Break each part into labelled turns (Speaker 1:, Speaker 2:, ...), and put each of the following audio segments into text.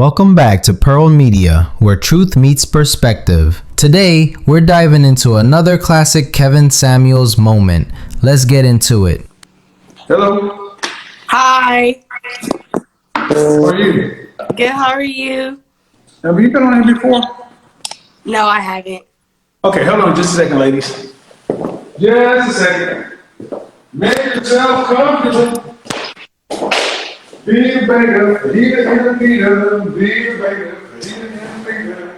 Speaker 1: Welcome back to Pearl Media, where truth meets perspective. Today, we're diving into another classic Kevin Samuels moment. Let's get into it.
Speaker 2: Hello.
Speaker 3: Hi.
Speaker 2: How are you?
Speaker 3: Good, how are you?
Speaker 2: Have you been on here before?
Speaker 3: No, I haven't.
Speaker 2: Okay, hold on just a second, ladies. Just a second. Make yourself comfortable. Be the baker, be the beater, be the baker, be the beater.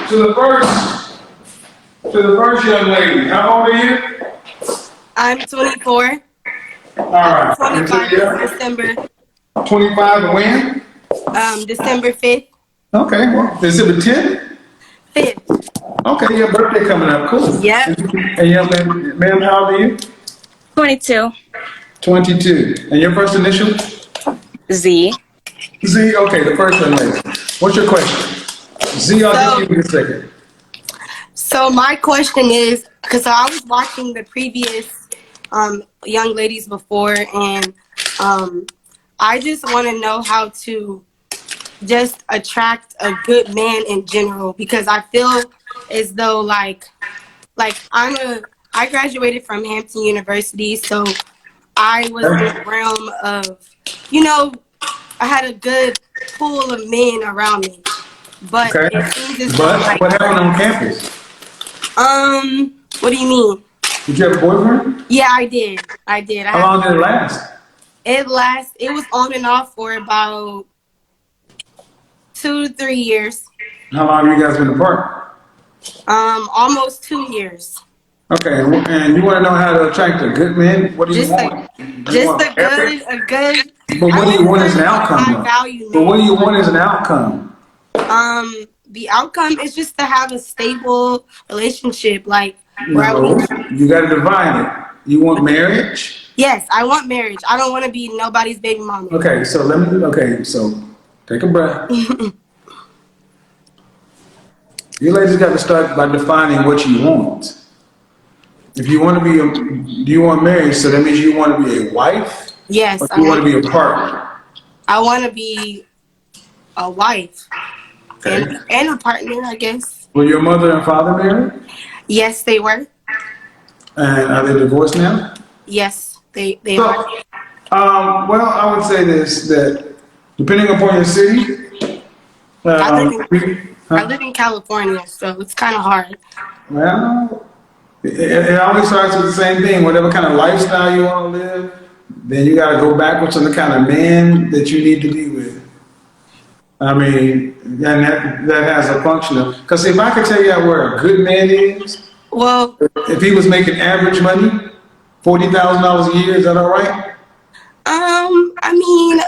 Speaker 2: To the first young lady. How old are you?
Speaker 3: I'm 24.
Speaker 2: All right.
Speaker 3: 25 is December.
Speaker 2: 25 and when?
Speaker 3: December 5th.
Speaker 2: Okay, well, December 10th?
Speaker 3: 5th.
Speaker 2: Okay, your birthday coming up, cool.
Speaker 3: Yep.
Speaker 2: And young lady, ma'am, how old are you?
Speaker 4: 22.
Speaker 2: 22. And your first initial?
Speaker 4: Z.
Speaker 2: Z, okay, the first one lady. What's your question? Z, I'll give you in a second.
Speaker 3: So my question is, because I was watching the previous young ladies before, and I just want to know how to just attract a good man in general, because I feel as though like I graduated from Hampton University, so I was in the realm of, I had a good pool of men around me. But
Speaker 2: Okay.
Speaker 3: it seems as though
Speaker 2: But what happened on campus?
Speaker 3: What do you mean?
Speaker 2: Did you have a boyfriend?
Speaker 3: Yeah, I did.
Speaker 2: How long did it last?
Speaker 3: It was on and off for about 2 to 3 years.
Speaker 2: How long have you guys been apart?
Speaker 3: Almost 2 years.
Speaker 2: Okay, and you want to know how to attract a good man? What do you want?
Speaker 3: A good.
Speaker 2: But what do you want as an outcome?
Speaker 3: High value
Speaker 2: But
Speaker 3: man.
Speaker 2: what do you want as an outcome?
Speaker 3: The outcome is just to have a stable relationship, like
Speaker 2: No, you got to divide it. You want marriage?
Speaker 3: Yes, I want marriage. I don't want to be nobody's baby mama.
Speaker 2: Okay, so take a breath. You ladies got to start by defining what you want. If you want to do you want marriage? So that means you want to be a wife?
Speaker 3: Yes.
Speaker 2: Or you want to be a partner?
Speaker 3: I want to be a wife.
Speaker 2: Okay.
Speaker 3: And a partner, I guess.
Speaker 2: Were your mother and father married?
Speaker 3: Yes, they were.
Speaker 2: And are they divorced now?
Speaker 3: Yes, they are.
Speaker 2: Well, I would say this, that depending upon your city,
Speaker 3: I live in California, so it's kind of hard.
Speaker 2: Well, it always starts with the same thing. Whatever kind of lifestyle you want to live, then you got to go backwards on the kind of man that you need to be with. I mean, and that has a function of, because if I could tell you where a good man is,
Speaker 3: well,
Speaker 2: if he was making average money, $40,000 a year, is that all right?
Speaker 3: I mean,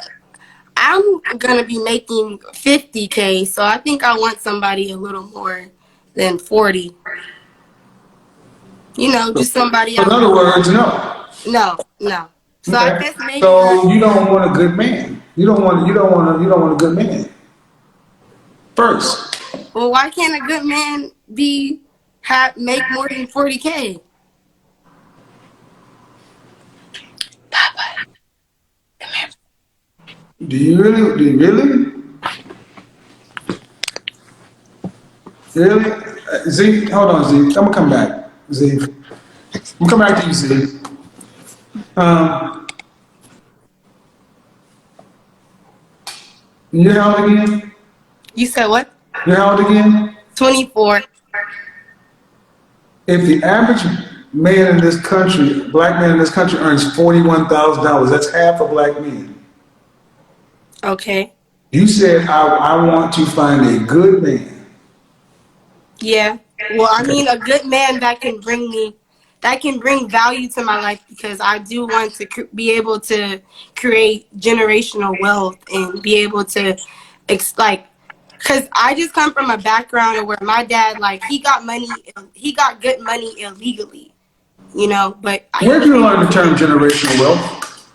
Speaker 3: I'm gonna be making $50K, so I think I want somebody a little more than 40. Just somebody.
Speaker 2: In other words, no.
Speaker 3: No. So
Speaker 2: Okay.
Speaker 3: I guess maybe.
Speaker 2: So you don't want a good man. You don't want a good man. First.
Speaker 3: Well, why can't a good man make more than 40K?
Speaker 4: Papa, come here.
Speaker 2: Do you really? Really? Z, hold on, Z. I'm gonna come back. Z. I'm gonna come back to you, Z. You're how old again?
Speaker 3: You said what?
Speaker 2: You're how old again?
Speaker 3: 24.
Speaker 2: If the average man in this country, black man in this country, earns $41,000, that's half a black man.
Speaker 3: Okay.
Speaker 2: You said I want to find a good man.
Speaker 3: Yeah. Well, I mean, a good man that can bring value to my life, because I do want to be able to create generational wealth and be able to, because I just come from a background where my dad, he got good money illegally, but.
Speaker 2: Where'd you learn the term generational wealth?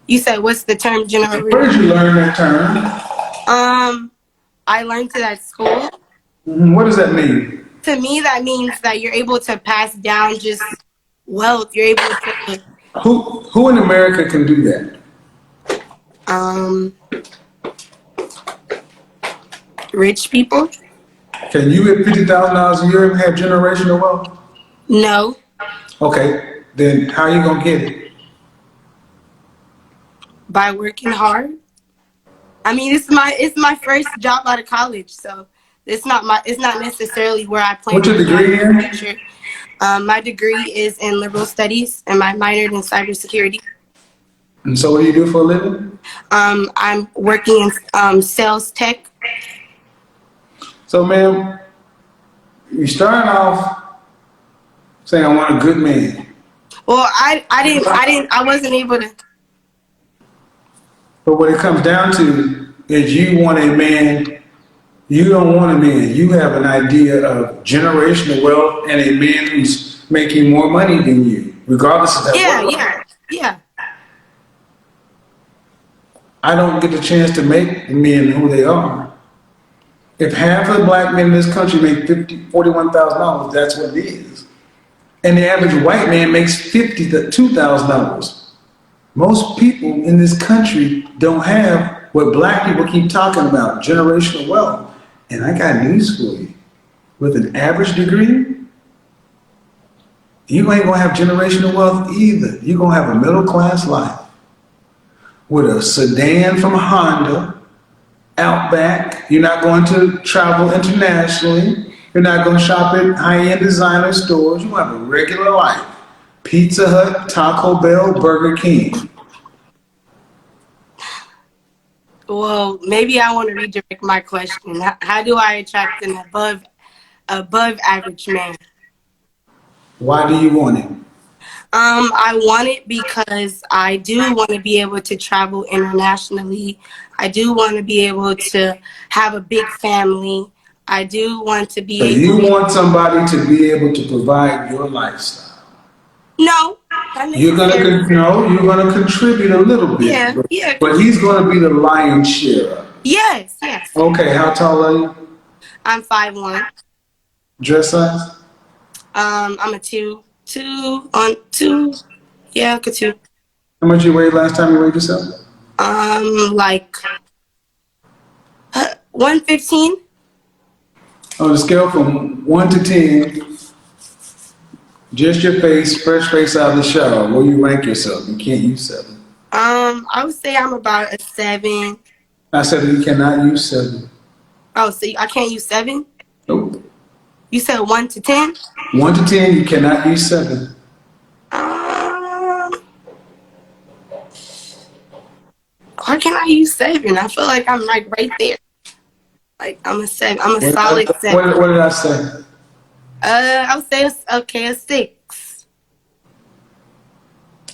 Speaker 3: You said, what's the term generational?
Speaker 2: Where did you learn that term?
Speaker 3: I learned it at school.
Speaker 2: What does that mean?
Speaker 3: To me, that means that you're able to pass down just wealth. You're able to.
Speaker 2: Who in America can do that?
Speaker 3: Um, Rich people?
Speaker 2: Can you at $50,000 a year have generational wealth?
Speaker 3: No.
Speaker 2: Okay, then how you gonna get it?
Speaker 3: By working hard. I mean, it's my first job out of college, so it's not necessarily where I plan
Speaker 2: What's
Speaker 3: on
Speaker 2: your
Speaker 3: going
Speaker 2: degree
Speaker 3: in the
Speaker 2: in?
Speaker 3: future. My degree is in liberal studies, and my minored in cybersecurity.
Speaker 2: And so what do you do for a living?
Speaker 3: I'm working in sales tech.
Speaker 2: So, ma'am, you start off saying, I want a good man.
Speaker 3: Well, I wasn't able to.
Speaker 2: But what it comes down to is you want a man, you don't want a man. You have an idea of generational wealth and a man who's making more money than you, regardless of that
Speaker 3: Yeah,
Speaker 2: work.
Speaker 3: yeah, yeah.
Speaker 2: I don't get the chance to make men who they are. If half of the black men in this country make $41,000, that's what it is. And the average white man makes $52,000. Most people in this country don't have what black people keep talking about, generational wealth. And I got news for you. With an average degree, you ain't gonna have generational wealth either. You're gonna have a middle class life with a sedan from Honda, Outback. You're not going to travel internationally. You're not going to shop at high-end designer stores. You have a regular life. Pizza Hut, Taco Bell, Burger King.
Speaker 3: Well, maybe I want to redirect my question. How do I attract an above average man?
Speaker 2: Why do you want it?
Speaker 3: I want it because I do want to be able to travel internationally. I do want to be able to have a big family. I do want to be
Speaker 2: So
Speaker 3: able.
Speaker 2: you want somebody to be able to provide your lifestyle.
Speaker 3: No, not
Speaker 2: You're
Speaker 3: necessarily.
Speaker 2: you're gonna contribute a little bit,
Speaker 3: Yeah, yeah.
Speaker 2: but he's gonna be the lion's share.
Speaker 3: Yes, yes.
Speaker 2: Okay, how tall are you?
Speaker 3: I'm 5'1".
Speaker 2: Dress size?
Speaker 3: I'm a two on two. Yeah, like a two.
Speaker 2: How much you weighed last time you weighed yourself?
Speaker 3: Like 115.
Speaker 2: On a scale from 1 to 10, just your face, fresh face out of the shower, where you rank yourself? You can't use 7.
Speaker 3: I would say I'm about a 7.
Speaker 2: I said you cannot use 7.
Speaker 3: Oh, so I can't use 7?
Speaker 2: Nope.
Speaker 3: You said 1 to 10?
Speaker 2: 1 to 10, you cannot use 7.
Speaker 3: Why can't I use 7? I feel like I'm like right there. Like I'm a 7. I'm a solid 7.
Speaker 2: What did I say?
Speaker 3: I would say a 6.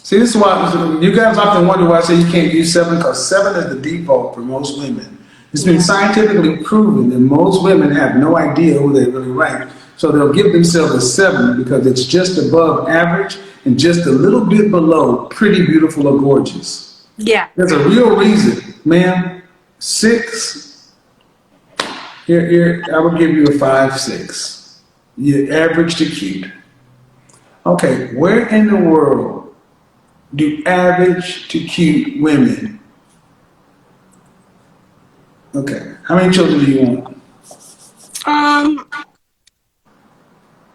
Speaker 2: See, this is why you guys often wonder why I say you can't use 7, because 7 is the default for most women. It's been scientifically proven that most women have no idea who they really rank. So they'll give themselves a 7 because it's just above average and just a little bit below pretty, beautiful, or gorgeous.
Speaker 3: Yeah.
Speaker 2: There's a real reason, ma'am. 6, here, I would give you a 5-6. You're average to cute. Okay, where in the world do average to cute women? Okay, how many children do you want?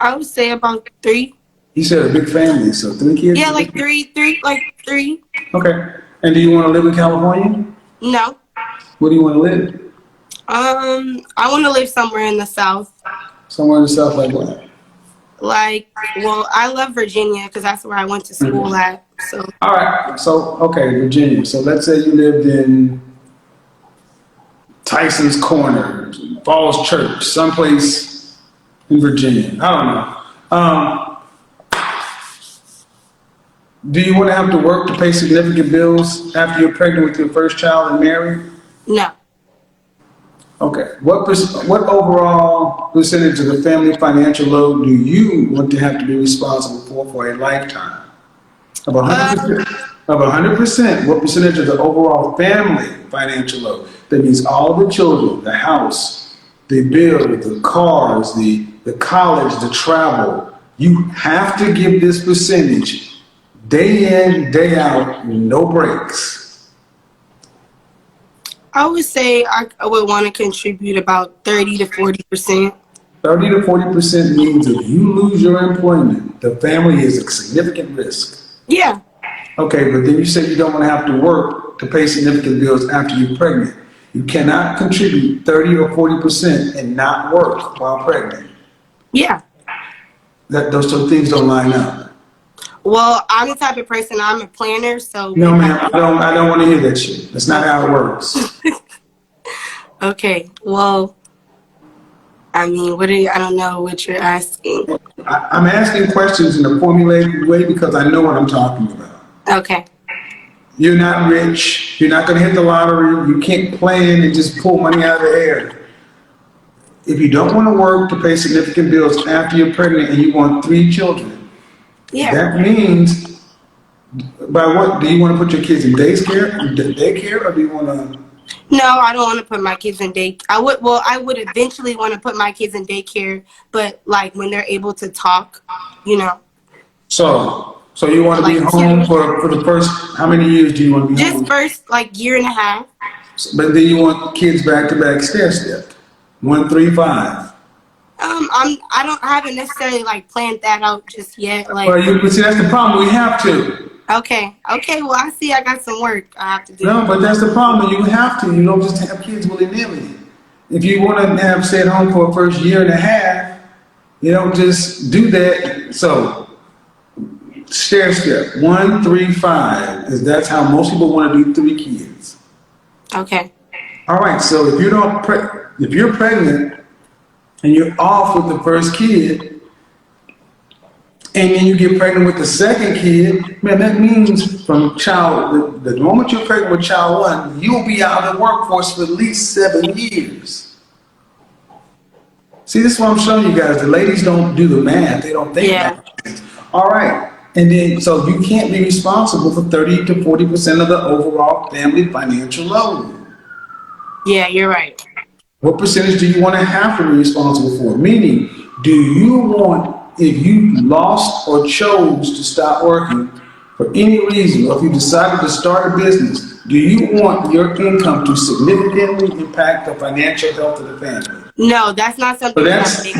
Speaker 3: I would say about 3.
Speaker 2: You said a big family, so 3 kids?
Speaker 3: Yeah, like 3, like 3.
Speaker 2: Okay, and do you want to live in California?
Speaker 3: No.
Speaker 2: Where do you want to live?
Speaker 3: I want to live somewhere in the South.
Speaker 2: Somewhere in the South, like what?
Speaker 3: Like, well, I love Virginia because that's where I went to school at. So.
Speaker 2: All right, so, okay, Virginia. So let's say you lived in Tyson's Corner, Falls Church, someplace in Virginia. I don't know. Do you want to have to work to pay significant bills after you're pregnant with your first child and married?
Speaker 3: No.
Speaker 2: Okay. What overall percentage of the family financial load do you want to have to be responsible for a lifetime? Of 100%, of 100%, what percentage of the overall family financial load? That means all the children, the house, the bill, the cars, the college, the travel. You have to give this percentage day in, day out, no breaks.
Speaker 3: I would say I would want to contribute about 30 to 40%.
Speaker 2: 30 to 40% means if you lose your employment, the family is a significant risk.
Speaker 3: Yeah.
Speaker 2: Okay, but then you say you don't want to have to work to pay significant bills after you're pregnant. You cannot contribute 30 or 40% and not work while pregnant.
Speaker 3: Yeah.
Speaker 2: Those two things don't line up.
Speaker 3: Well, I'm the type of person, I'm a planner, so.
Speaker 2: No, ma'am, I don't want to hear that shit. That's not how it works.
Speaker 3: Okay, well, I mean, I don't know what you're asking.
Speaker 2: I'm asking questions in a formulated way because I know what I'm talking about.
Speaker 3: Okay.
Speaker 2: You're not rich. You're not going to hit the lottery. You can't plan and just pull money out of the air. If you don't want to work to pay significant bills after you're pregnant and you want 3 children,
Speaker 3: Yeah.
Speaker 2: that means, by what, do you want to put your kids in daycare, or do you want to?
Speaker 3: No, I don't want to put my kids in daycare. I would eventually want to put my kids in daycare, but like when they're able to talk, you know.
Speaker 2: So you want to be home for the first, how many years do you want to be home?
Speaker 3: Just first, like, year and a half.
Speaker 2: But then you want kids back-to-back stair-step, 1, 3, 5.
Speaker 3: I haven't necessarily like planned that out just yet. Like,
Speaker 2: But see, that's the problem. We have to.
Speaker 3: okay, well, I see I got some work I have to do.
Speaker 2: No, but that's the problem. You have to. You don't just have kids willy-nilly. If you want to have stay at home for the first year and a half, you don't just do that. So, stair step 1, 3, 5 is that's how most people want to do 3 kids.
Speaker 3: Okay.
Speaker 2: All right. So if you're pregnant and you're off with the first kid, and then you get pregnant with the second kid, man, that means from the moment you're pregnant with child 1, you'll be out of the workforce for at least 7 years. See, this is what I'm showing you guys. The ladies don't do the math. They don't think about it. All right. And then, so you can't be responsible for 30 to 40% of the overall family financial load.
Speaker 3: Yeah, you're right.
Speaker 2: What percentage do you want to have to be responsible for? Meaning, do you want, if you lost or chose to stop working for any reason, or if you decided to start a business, do you want your income to significantly impact the financial health of the family?
Speaker 3: No, that's not something.
Speaker 2: So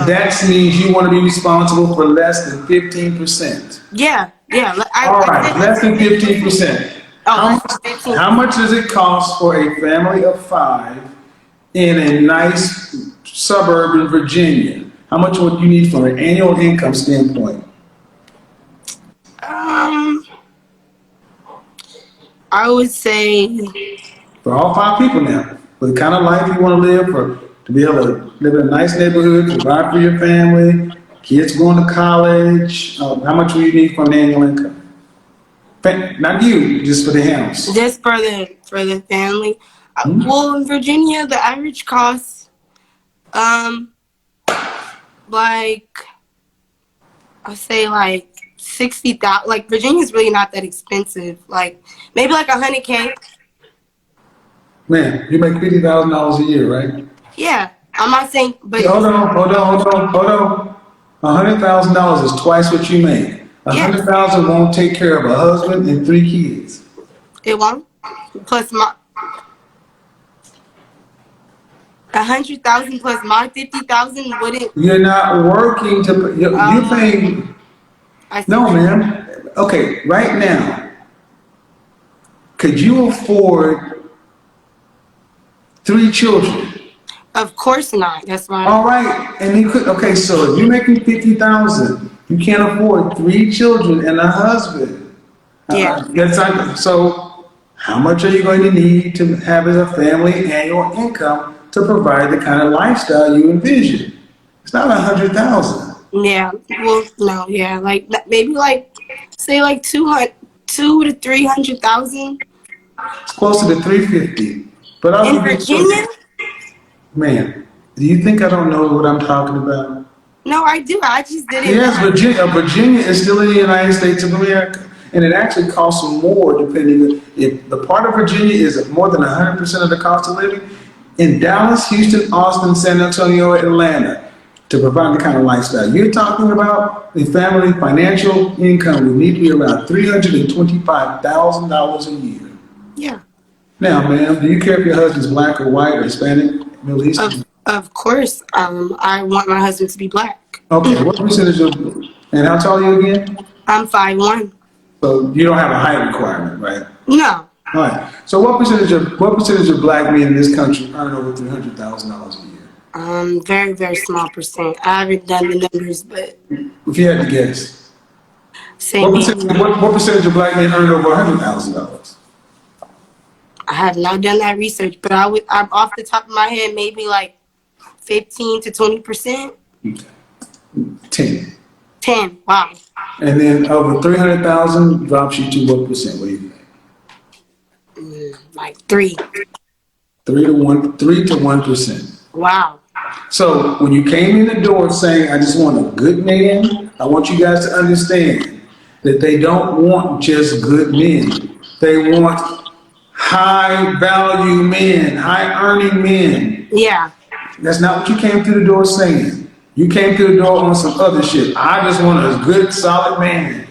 Speaker 2: that means you want to be responsible for less than 15%.
Speaker 3: Yeah.
Speaker 2: All right, less than 15%. How much does it cost for a family of 5 in a nice suburb in Virginia? How much would you need from an annual income standpoint?
Speaker 3: I would say
Speaker 2: For all 5 people now, for the kind of life you want to live, to be able to live in a nice neighborhood, provide for your family, kids going to college, how much will you need for an annual income? Not you, just for the house.
Speaker 3: Just for the family. Well, in Virginia, the average cost, like, I'll say like 60,000. Like, Virginia's really not that expensive. Like, maybe like $100K.
Speaker 2: Man, you make $50,000 a year, right?
Speaker 3: Yeah, I'm not saying, but
Speaker 2: Hold on. $100,000 is twice what you make. $100,000 won't take care of a husband and 3 kids.
Speaker 3: It won't. Plus my 100,000 plus my 50,000 wouldn't.
Speaker 2: You're not working to. You're paying. No, ma'am. Okay, right now, could you afford 3 children?
Speaker 3: Of course not. That's why.
Speaker 2: All right, and you could. Okay, so if you're making 50,000, you can't afford 3 children and a husband.
Speaker 3: Yeah.
Speaker 2: So, how much are you going to need to have as a family annual income to provide the kind of lifestyle you envision? It's not 100,000.
Speaker 3: Yeah. Well, no. Yeah. Like maybe like say like 200 to 300,000.
Speaker 2: It's closer to 350. But
Speaker 3: In Virginia?
Speaker 2: Man, do you think I don't know what I'm talking about?
Speaker 3: No, I do. I just didn't.
Speaker 2: Yes, Virginia is still in the United States of America, and it actually costs more depending if the part of Virginia is more than 100% of the cost of living. In Dallas, Houston, Austin, San Antonio, Atlanta, to provide the kind of lifestyle you're talking about, the family financial income would need to be around $325,000 a year.
Speaker 3: Yeah.
Speaker 2: Now, ma'am, do you care if your husband's black or white or Hispanic, Middle Eastern?
Speaker 3: Of course, I want my husband to be black.
Speaker 2: Okay, what percentage of, and how tall are you again?
Speaker 3: I'm 5'1".
Speaker 2: So you don't have a height requirement, right?
Speaker 3: No.
Speaker 2: All right. So what percentage of black men in this country earn over $300,000 a year?
Speaker 3: Very, very small percent. I haven't done the numbers, but
Speaker 2: If you had to guess,
Speaker 3: say
Speaker 2: what
Speaker 3: maybe.
Speaker 2: percentage, what percentage of black men earn over $100,000?
Speaker 3: I have not done that research, but I'm off the top of my head, maybe like 15 to 20%.
Speaker 2: 10.
Speaker 3: 10. Wow.
Speaker 2: And then over 300,000 drops you to what percent? What do you think?
Speaker 3: Like 3.
Speaker 2: 3 to 1%.
Speaker 3: Wow.
Speaker 2: So when you came in the door saying, I just want a good man, I want you guys to understand that they don't want just good men. They want high value men, high earning men.
Speaker 3: Yeah.
Speaker 2: That's not what you came through the door saying. You came through the door on some other shit. I just want a good, solid man.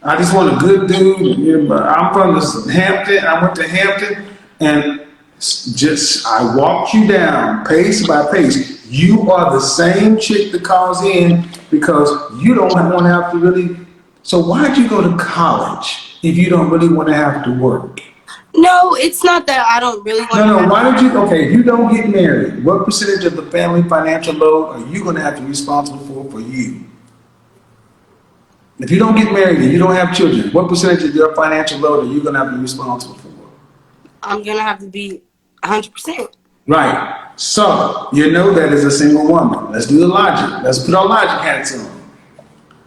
Speaker 2: I just want a good dude. I'm from the Hampton. I went to Hampton and just I walked you down pace by pace. You are the same chick that calls in because you don't want to have to really. So why'd you go to college if you don't really want to have to work?
Speaker 3: No, it's not that I don't really want
Speaker 2: No,
Speaker 3: to.
Speaker 2: why did you, okay, if you don't get married, what percentage of the family financial load are you going to have to be responsible for you? If you don't get married and you don't have children, what percentage of your financial load are you going to have to be responsible for?
Speaker 3: I'm going to have to be 100%.
Speaker 2: Right. So, you know that as a single woman. Let's do the logic. Let's put our logic hats on.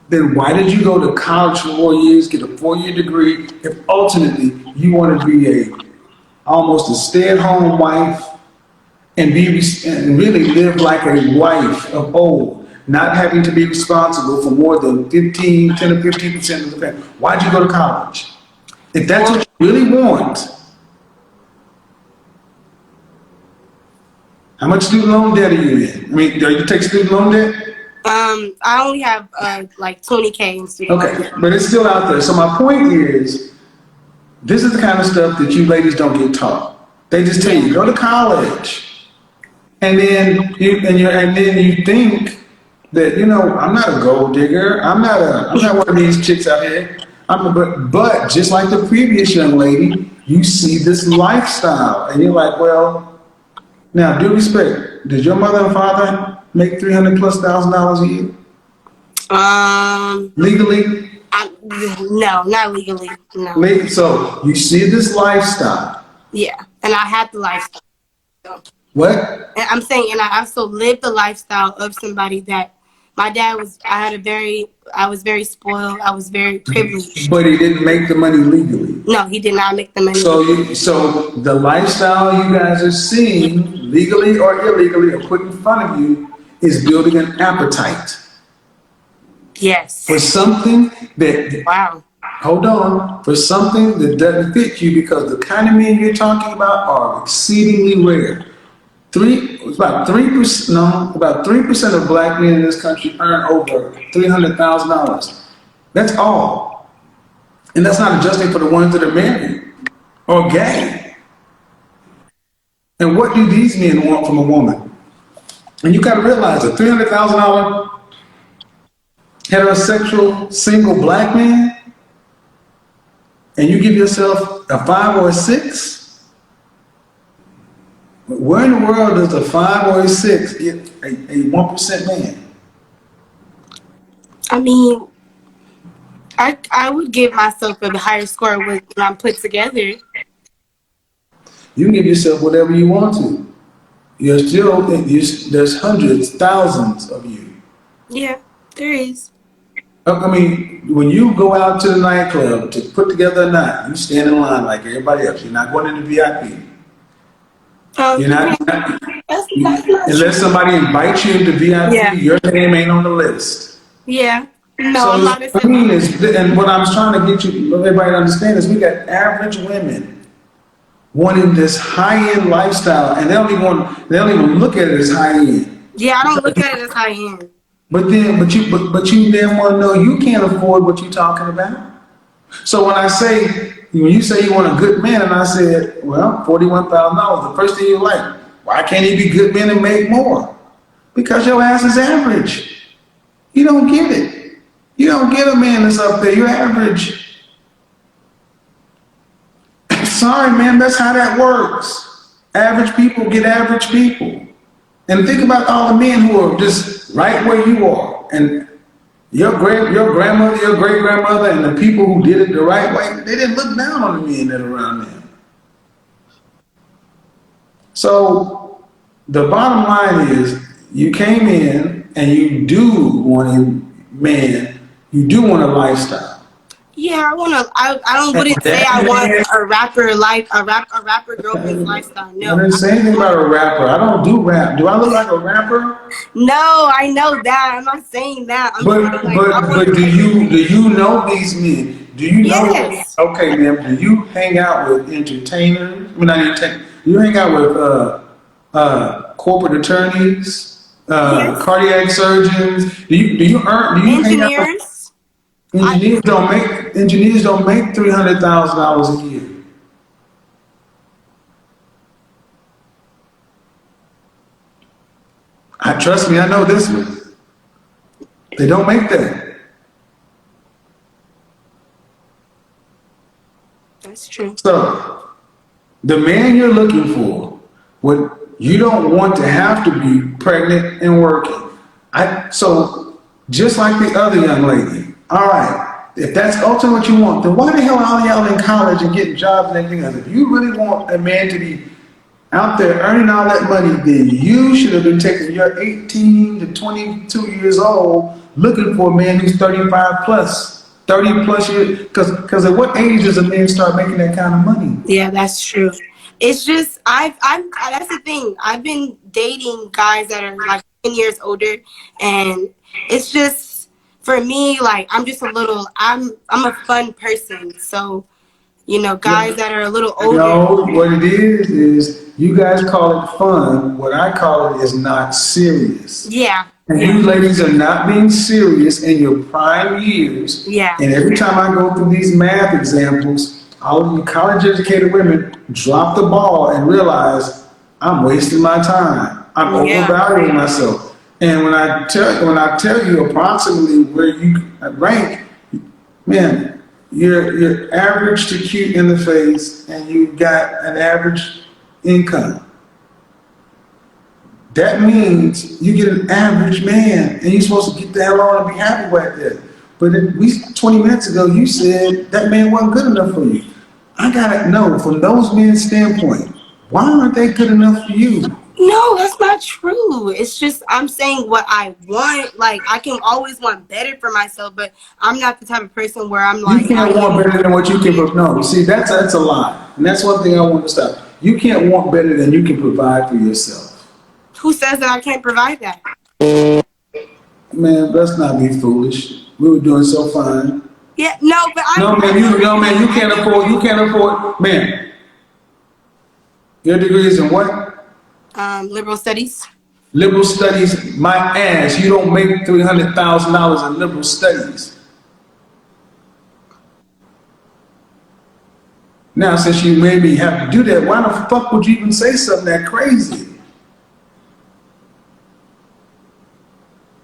Speaker 2: Then why did you go to college for 4 years, get a 4-year degree, if ultimately you want to be almost a stay-at-home wife and and really live like a wife of old, not having to be responsible for more than 10 or 15% of the family? Why'd you go to college? If that's what you really want, how much student loan debt are you in? I mean, do you take student loan debt?
Speaker 3: I only have like 20K in student loan.
Speaker 2: Okay, but it's still out there. So my point is, this is the kind of stuff that you ladies don't get taught. They just tell you, go to college. And then you think that, I'm not a gold digger. I'm not one of these chicks out here. But just like the previous young lady, you see this lifestyle and you're like, well, now due respect, did your mother and father make $300,000+ a year? Legally?
Speaker 3: No, not legally. No.
Speaker 2: So you see this lifestyle.
Speaker 3: Yeah, and I had the lifestyle. So.
Speaker 2: What?
Speaker 3: And I'm saying, and I also lived the lifestyle of somebody that my dad was. I was very spoiled. I was very privileged.
Speaker 2: But he didn't make the money legally.
Speaker 3: No, he did not make the money.
Speaker 2: So the lifestyle you guys are seeing, legally or illegally, or put in front of you, is building an appetite.
Speaker 3: Yes.
Speaker 2: For something that.
Speaker 3: Wow.
Speaker 2: Hold on. For something that doesn't fit you, because the kind of men you're talking about are exceedingly rare. About 3%. No, about 3% of black men in this country earn over $300,000. That's all, and that's not adjusting for the ones that are married or gay. And what do these men want from a woman? And you got to realize a $300,000 heterosexual single black man, and you give yourself a 5 or a 6. Where in the world does a 5 or a 6 get a 1% man?
Speaker 3: I mean, I would give myself a higher score when I'm put together.
Speaker 2: You can give yourself whatever you want to. There's hundreds, thousands of you.
Speaker 3: Yeah, there is.
Speaker 2: I mean, when you go out to the nightclub to put together a night, you stand in line like everybody else. You're not going into VIP. You're not,
Speaker 3: that's
Speaker 2: unless somebody invites you into VIP,
Speaker 3: yeah.
Speaker 2: Your name ain't on the list.
Speaker 3: Yeah. No,
Speaker 2: so
Speaker 3: I'm not
Speaker 2: what I mean is, and what I was trying to get everybody to understand is, we got average women wanting this high-end lifestyle, and they don't even look at it as high-end.
Speaker 3: Yeah, I don't look at it as high-end.
Speaker 2: But you then want to know you can't afford what you're talking about. So when I say when you say you want a good man, and I said, well, $41,000. The first thing you're like, why can't he be good men and make more? Because your ass is average. You don't get it. You don't get a man that's up there. You're average. Sorry, man, that's how that works. Average people get average people. And think about all the men who are just right where you are. And your grandmother, your great grandmother, and the people who did it the right way, they didn't look down on the men that are around them. So the bottom line is, you came in and you do want a man, you do want a lifestyle.
Speaker 3: Yeah, I don't wouldn't say I want a rapper like a rapper girlfriend's lifestyle.
Speaker 2: I
Speaker 3: No.
Speaker 2: didn't say anything about a rapper. I don't do rap. Do I look like a rapper?
Speaker 3: No, I know that. I'm not saying that. I'm
Speaker 2: But
Speaker 3: saying like I
Speaker 2: but
Speaker 3: want
Speaker 2: but do you know these men? Do you know?
Speaker 3: Yes.
Speaker 2: Okay, ma'am. Do you hang out with entertainers? I mean, not entertainers. Do you hang out with corporate attorneys,
Speaker 3: Yes.
Speaker 2: cardiac surgeons? Do you hang out with
Speaker 3: Engineers.
Speaker 2: engineers don't make $300,000 a year. Trust me, I know this one. They don't make that.
Speaker 3: That's true.
Speaker 2: So the man you're looking for, what you don't want to have to be pregnant and working. So just like the other young lady, all right, if that's ultimately what you want, then why the hell are all y'all in college and getting jobs and everything else? If you really want a man to be out there earning all that money, then you should have been taking your 18 to 22 years old looking for a man who's 35 plus, 30 plus years. Because at what age does a man start making that kind of money?
Speaker 3: Yeah, that's true. It's just that's the thing. I've been dating guys that are like 10 years older, and it's just for me like I'm a fun person, so guys that are a little older.
Speaker 2: No, what it is you guys call it fun. What I call it is not serious.
Speaker 3: Yeah.
Speaker 2: And you ladies are not being serious in your prime years.
Speaker 3: Yeah.
Speaker 2: And every time I go through these math examples, all of you college educated women drop the ball and realize I'm wasting my time. I'm overvaluing myself. And when I tell you approximately where you rank, man, you're average to cute in the face, and you got an average income. That means you get an average man, and you're supposed to get the hell on and be happy with that. But 20 minutes ago, you said that man wasn't good enough for you. I gotta know, from those men's standpoint, why aren't they good enough for you?
Speaker 3: No, that's not true. It's just I'm saying what I want. Like I can always want better for myself, but I'm not the type of person where I'm like.
Speaker 2: You can't want better than what you can provide. No, see, that's a lie, and that's one thing I want to stop. You can't want better than you can provide for yourself.
Speaker 3: Who says that I can't provide that?
Speaker 2: Man, let's not be foolish. We were doing so fine.
Speaker 3: Yeah, no, but
Speaker 2: No, man, you can't afford, man. Your degree is in what?
Speaker 3: Liberal studies.
Speaker 2: Liberal studies, my ass. You don't make $300,000 in liberal studies. Now, since you made me have to do that, why the fuck would you even say something that crazy?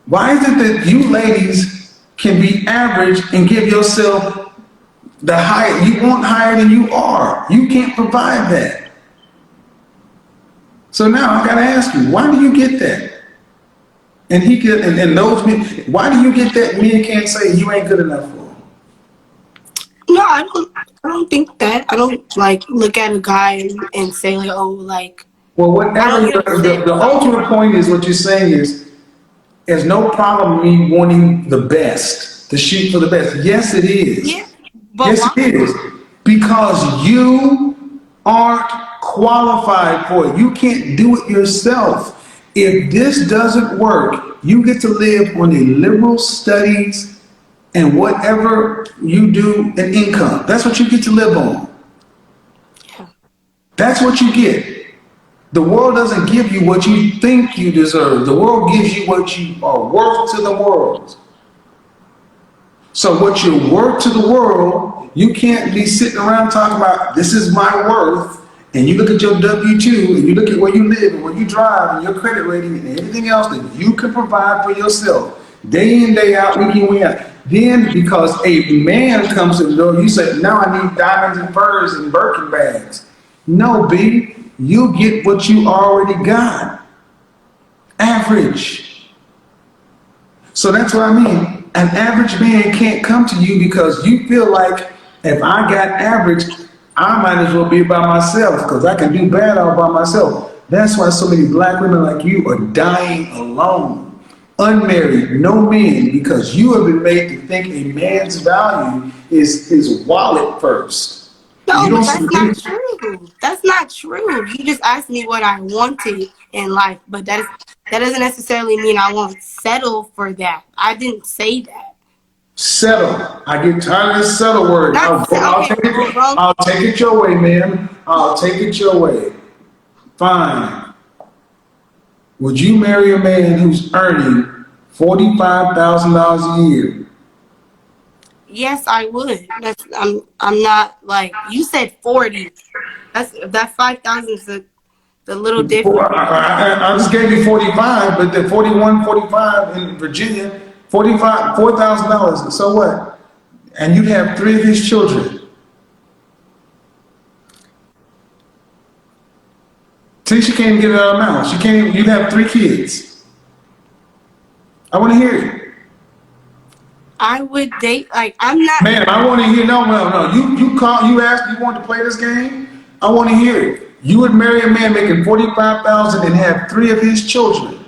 Speaker 2: Why is it that you ladies can be average and give yourself the higher, you want higher than you are? You can't provide that. So now I gotta ask you, why do you get that? And those men, why do you get that men can't say you ain't good enough for them?
Speaker 3: No, I don't think that. I don't like look at a guy and say like, oh, like.
Speaker 2: Well, whatever. The ultimate point is what you're saying is, there's no problem with me wanting the best, to shoot for the best. Yes, it is.
Speaker 3: Yeah, but
Speaker 2: yes,
Speaker 3: why?
Speaker 2: it is. Because you aren't qualified for it. You can't do it yourself. If this doesn't work, you get to live on the liberal studies and whatever you do in income. That's what you get to live on.
Speaker 3: Yeah.
Speaker 2: That's what you get. The world doesn't give you what you think you deserve. The world gives you what you are worth to the world. So what you're worth to the world, You can't be sitting around talking about this is my worth, and you look at your W-2 and you look at where you live and where you drive and your credit rating and everything else that you can provide for yourself day in, day out, week in, week out. Then because a man comes to the door, you say, now I need diamonds and furs and Birkin bags. No, B, you get what you already got. Average. So that's what I mean. An average man can't come to you because you feel like if I got average, I might as well be by myself because I can do bad all by myself. That's why so many black women like you are dying alone, unmarried, no men, because you have been made to think a man's value is his wallet first.
Speaker 3: No,
Speaker 2: You
Speaker 3: but
Speaker 2: don't
Speaker 3: that's
Speaker 2: see
Speaker 3: not true. That's not true. You just asked me what I wanted in life, but that doesn't necessarily mean I won't settle for that. I didn't say that.
Speaker 2: settle. I get tired of this settle word.
Speaker 3: Not okay, well, wrong.
Speaker 2: I'll take it your way, ma'am. I'll take it your way. Fine. Would you marry a man who's earning $45,000 a year?
Speaker 3: Yes, I would. I'm not like you said 40. That 5,000 is a little different.
Speaker 2: I just gave you 45, but the 41, 45 in Virginia, 45, $4,000. So what? And you have three of his children. See, she can't even get it out of her mouth. She can't even, you have three kids. I want to hear it.
Speaker 3: I would date like I'm not.
Speaker 2: Man, I want to hear, no. You asked, you want to play this game? I want to hear it. You would marry a man making 45,000 and have three of his children.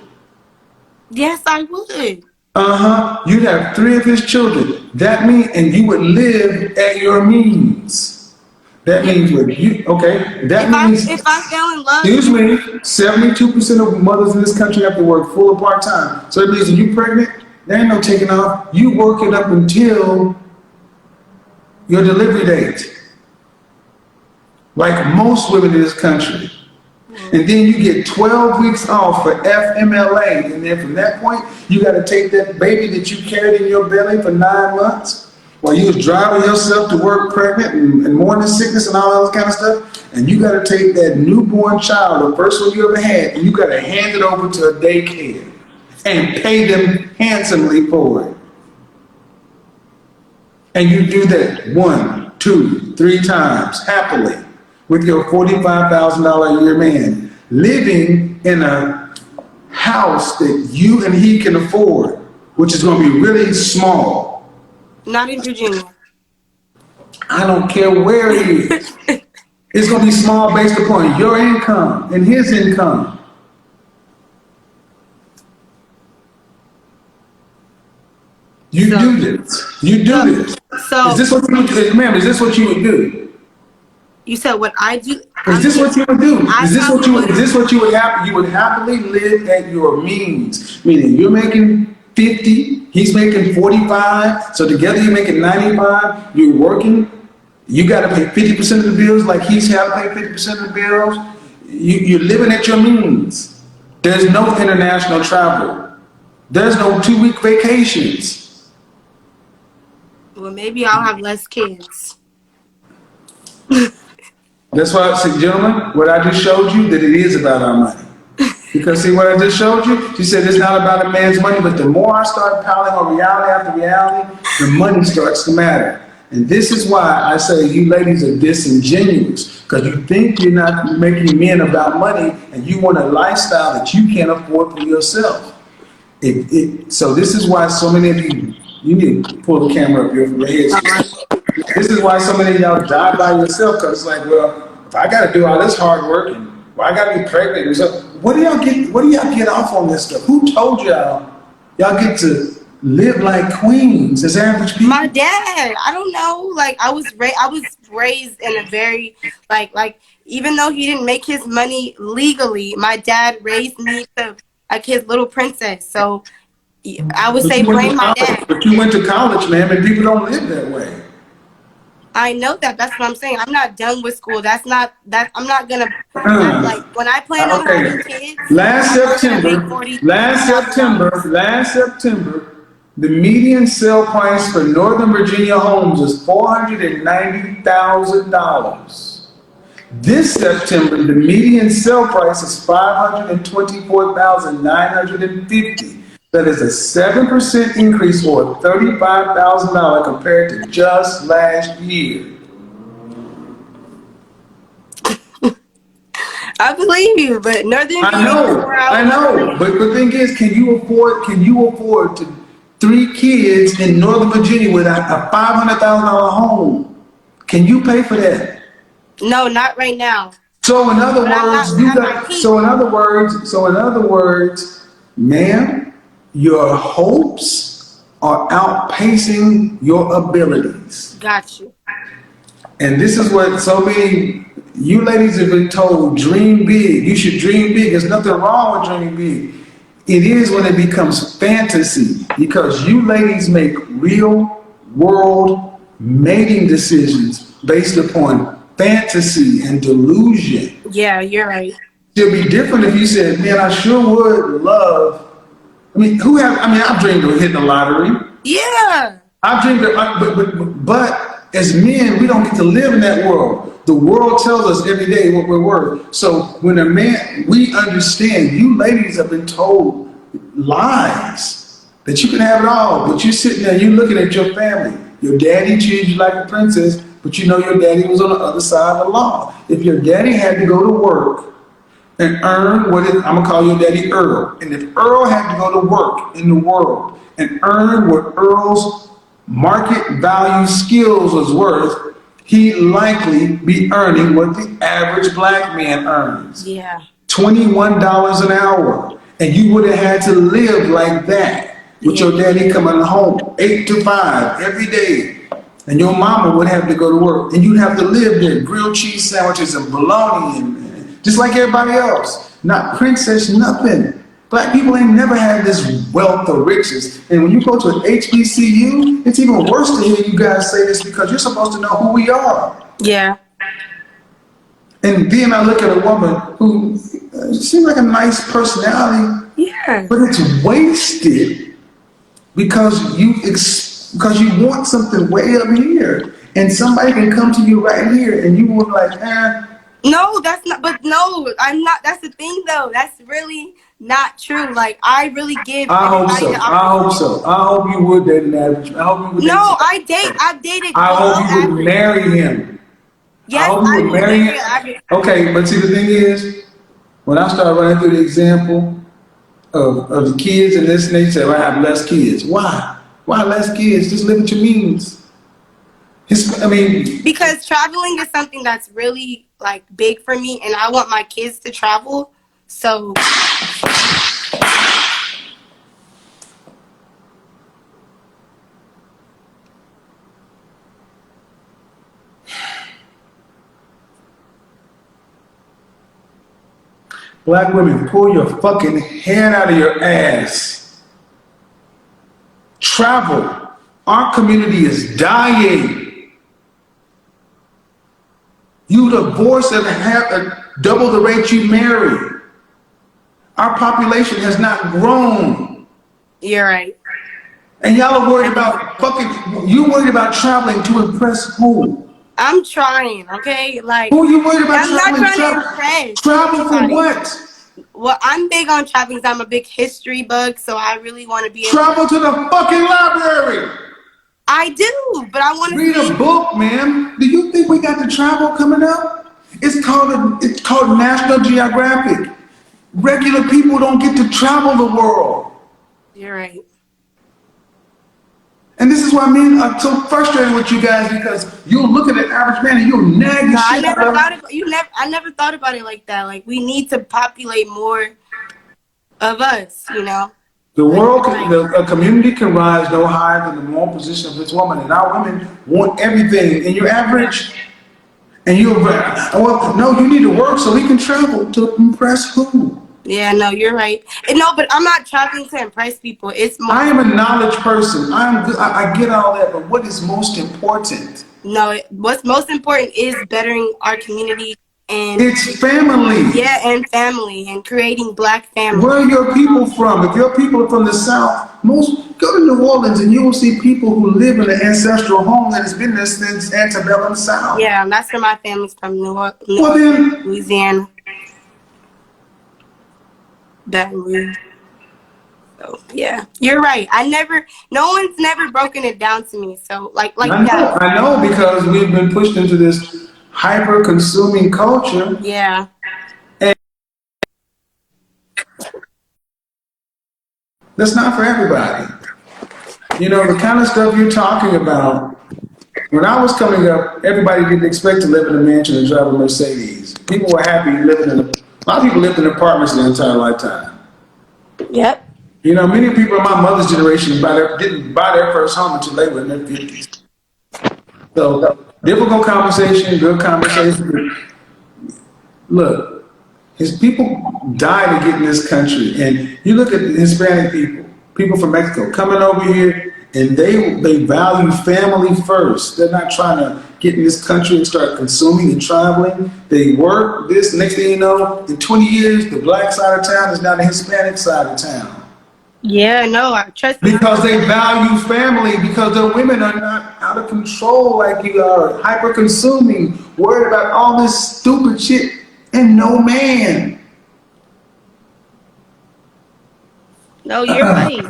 Speaker 3: Yes, I would.
Speaker 2: You'd have three of his children. That means, and you would live at your means. That means what you, okay, that means,
Speaker 3: if I fell in love.
Speaker 2: excuse me, 72% of mothers in this country have to work full or part-time. So it means when you're pregnant, there ain't no taking off. You work it up until your delivery date. Like most women in this country. And then you get 12 weeks off for FMLA. And then from that point, you got to take that baby that you carried in your belly for 9 months while you was driving yourself to work pregnant and morning sickness and all that kind of stuff. And you got to take that newborn child, the first one you ever had, and you got to hand it over to a daycare and pay them handsomely for it. And you do that 1, 2, 3 times happily with your $45,000 a year man, living in a house that you and he can afford, which is going to be really small.
Speaker 3: Not in Virginia.
Speaker 2: I don't care where it is. It's going to be small based upon your income and his income. You do this. You do this.
Speaker 3: So,
Speaker 2: is this what you would do? Ma'am, is this what you would do?
Speaker 3: You said what I do?
Speaker 2: Is this what you would do? Is this what you would have? You would happily live at your means. Meaning you're making 50, he's making 45, so together you're making 95, you're working, you gotta pay 50% of the bills like he's had to pay 50% of the bills. You're living at your means. There's no international travel. There's no 2-week vacations.
Speaker 3: Well, maybe I'll have less kids.
Speaker 2: That's why I said, gentlemen, what I just showed you, that it is about our money. Because see what I just showed you? She said it's not about a man's money, but the more I start piling on reality after reality, the money starts to matter. And this is why I say you ladies are disingenuous, because you think you're not making men about money and you want a lifestyle that you can't afford for yourself. So this is why so many of you need to pull the camera up here from your head. This is why so many of y'all die by yourself, because it's like, well, if I got to do all this hard work and I got to be pregnant and stuff, what do y'all get off on this stuff? Who told y'all get to live like queens as average people?
Speaker 3: My dad. I don't know. Like I was raised in a very like even though he didn't make his money legally, my dad raised me to like his little princess. So I would say blame my dad.
Speaker 2: But you went to college, ma'am, and people don't live that way.
Speaker 3: I know that. That's what I'm saying. I'm not done with school. I'm not gonna like when I plan on having kids.
Speaker 2: Last September, The median sale price for Northern Virginia homes is $490,000. This September, the median sale price is $524,950. That is a 7% increase or $35,000 compared to just last year.
Speaker 3: I believe you, but Northern Virginia is where
Speaker 2: I
Speaker 3: I
Speaker 2: know.
Speaker 3: was.
Speaker 2: But the thing is, can you afford to 3 kids in Northern Virginia with a $500,000 home? Can you pay for that?
Speaker 3: No, not right now.
Speaker 2: So in other
Speaker 3: But I'm not
Speaker 2: words, you
Speaker 3: at my
Speaker 2: got.
Speaker 3: peak.
Speaker 2: So in other words, ma'am, your hopes are outpacing your abilities.
Speaker 3: Got you.
Speaker 2: And this is what so many you ladies have been told: dream big. You should dream big. There's nothing wrong with dreaming big. It is when it becomes fantasy because you ladies make real world mating decisions based upon fantasy and delusion.
Speaker 3: Yeah, you're right.
Speaker 2: It'd be different if you said, man, I sure would love. I mean, I've dreamed of hitting the lottery.
Speaker 3: Yeah.
Speaker 2: I've dreamed of, but as men, we don't get to live in that world. The world tells us every day what we're worth. So when a man, we understand, you ladies have been told lies that you can have it all, but you're sitting there, you're looking at your family. Your daddy treated you like a princess, but you know your daddy was on the other side of the law. If your daddy had to go to work and earn I'm gonna call your daddy Earl. And if Earl had to go to work in the world and earn what Earl's market value skills was worth, he'd likely be earning what the average black man earns.
Speaker 3: Yeah.
Speaker 2: $21 an hour. And you would have had to live like that with your daddy coming home 8 to 5 every day. And your mama would have to go to work. And you'd have to live there, grilled cheese sandwiches and bologna and just like everybody else. Not princess, nothing. Black people ain't never had this wealth or riches. And when you go to an HBCU, it's even worse to hear you guys say this because you're supposed to know who we are.
Speaker 3: Yeah.
Speaker 2: And then I look at a woman who seems like a nice personality,
Speaker 3: Yeah.
Speaker 2: but it's wasted because you want something way up here. And somebody can come to you right here and you will be like,
Speaker 3: No, that's not. But no, I'm not. That's the thing, though. That's really not true. Like I really give.
Speaker 2: I hope so.
Speaker 3: everybody the
Speaker 2: I hope so. I hope you would date an average. I hope you would.
Speaker 3: No, I've dated.
Speaker 2: I hope you would
Speaker 3: average.
Speaker 2: marry him.
Speaker 3: Yes,
Speaker 2: I hope you would marry him.
Speaker 3: average.
Speaker 2: Okay, but see the thing is, when I start running through the example of the kids and this, and they say, I have less kids. Why? Why less kids? Just live at your means.
Speaker 3: Because traveling is something that's really like big for me, and I want my kids to travel. So
Speaker 2: black women, pull your fucking hand out of your ass. Travel. Our community is dying. You divorce and have double the rate you marry. Our population has not grown.
Speaker 3: you're right.
Speaker 2: And y'all are worried about you worried about traveling to impress who?
Speaker 3: I'm trying, okay? Like
Speaker 2: Who are you worried about
Speaker 3: I'm not
Speaker 2: traveling?
Speaker 3: trying to impress.
Speaker 2: Travel for
Speaker 3: anybody.
Speaker 2: what?
Speaker 3: Well, I'm big on traveling because I'm a big history bug, so I really want to be able
Speaker 2: Travel to the fucking library.
Speaker 3: I do, but I want to
Speaker 2: Read a book, man. Do you think we got the travel coming up? It's called National Geographic. Regular people don't get to travel the world.
Speaker 3: You're right.
Speaker 2: And this is why men are so frustrated with you guys because you'll look at an average man and you'll nag the shit out of him.
Speaker 3: I never thought about it like that. Like we need to populate more of us, you know.
Speaker 2: A community can rise no higher than the moral position of its woman. And our women want everything. And you're average. And you need to work so we can travel to impress who?
Speaker 3: Yeah, no, you're right. No, but I'm not traveling to impress people. It's more.
Speaker 2: I am a knowledge person. I get all that, but what is most important?
Speaker 3: No, what's most important is bettering our community and
Speaker 2: it's family.
Speaker 3: Yeah, and family and creating black families.
Speaker 2: Where are your people from? If your people are from the South, most go to New Orleans and you will see people who live in an ancestral home that has been there since antebellum South.
Speaker 3: Yeah, and that's where my family's from,
Speaker 2: Well then,
Speaker 3: Louisiana. Baton Rouge. So yeah, you're right. No one's never broken it down to me. So like that.
Speaker 2: I know because we've been pushed into this hyper-consuming culture.
Speaker 3: Yeah.
Speaker 2: That's not for everybody. You know, the kind of stuff you're talking about, when I was coming up, everybody didn't expect to live in a mansion and drive a Mercedes. People were happy living a lot of people lived in apartments their entire lifetime.
Speaker 3: Yep.
Speaker 2: You know, many people in my mother's generation didn't buy their first home until they were in their 50s. So, difficult conversation, good conversation. Look, his people die to get in this country. And you look at the Hispanic people from Mexico coming over here, and they value family first. They're not trying to get in this country and start consuming and traveling. They work this, next thing you know, in 20 years, the black side of town is now the Hispanic side of town.
Speaker 3: Yeah, no, I trust you.
Speaker 2: Because they value family, because their women are not out of control like you are, hyper consuming, worried about all this stupid shit, and no man.
Speaker 3: No, you're right.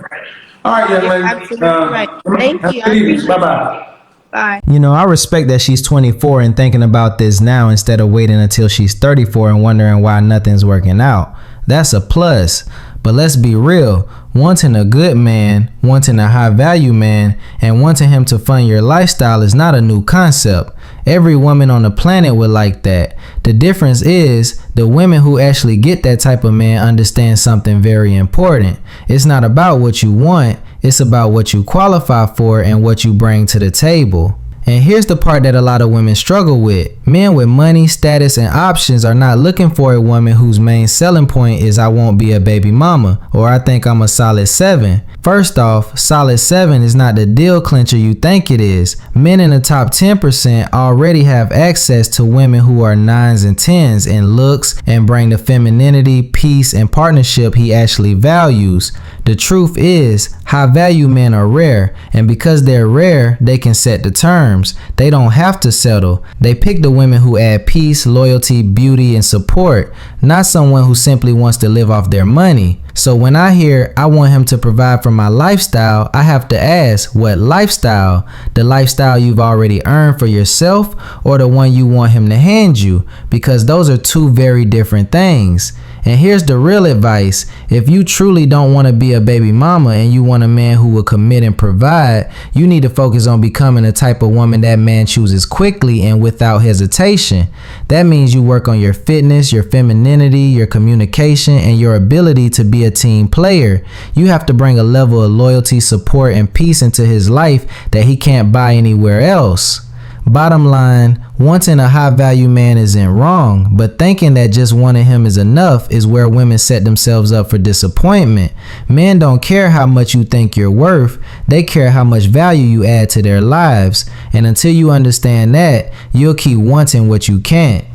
Speaker 2: All right, young lady.
Speaker 3: Absolutely right. Thank you.
Speaker 2: Bye-bye.
Speaker 3: Bye.
Speaker 1: You know, I respect that she's 24 and thinking about this now instead of waiting until she's 34 and wondering why nothing's working out. That's a plus. But let's be real, wanting a good man, wanting a high value man, and wanting him to fund your lifestyle is not a new concept. Every woman on the planet would like that. The difference is the women who actually get that type of man understand something very important. It's not about what you want, it's about what you qualify for and what you bring to the table. And here's the part that a lot of women struggle with. Men with money, status, and options are not looking for a woman whose main selling point is I won't be a baby mama, or I think I'm a solid 7. First off, solid 7 is not the deal clincher you think it is. Men in the top 10% already have access to women who are 9s and 10s in looks and bring the femininity, peace, and partnership he actually values. The truth is, high value men are rare, and because they're rare, they can set the terms. They don't have to settle. They pick the women who add peace, loyalty, beauty, and support, not someone who simply wants to live off their money. So when I hear I want him to provide for my lifestyle, I have to ask, what lifestyle? The lifestyle you've already earned for yourself, or the one you want him to hand you? Because those are two very different things. And here's the real advice. If you truly don't want to be a baby mama and you want a man who will commit and provide, you need to focus on becoming the type of woman that man chooses quickly and without hesitation. That means you work on your fitness, your femininity, your communication, and your ability to be a team player. You have to bring a level of loyalty, support, and peace into his life that he can't buy anywhere else. Bottom line, wanting a high value man isn't wrong, but thinking that just wanting him is enough is where women set themselves up for disappointment. Men don't care how much you think you're worth, they care how much value you add to their lives. And until you understand that, you'll keep wanting what you can't.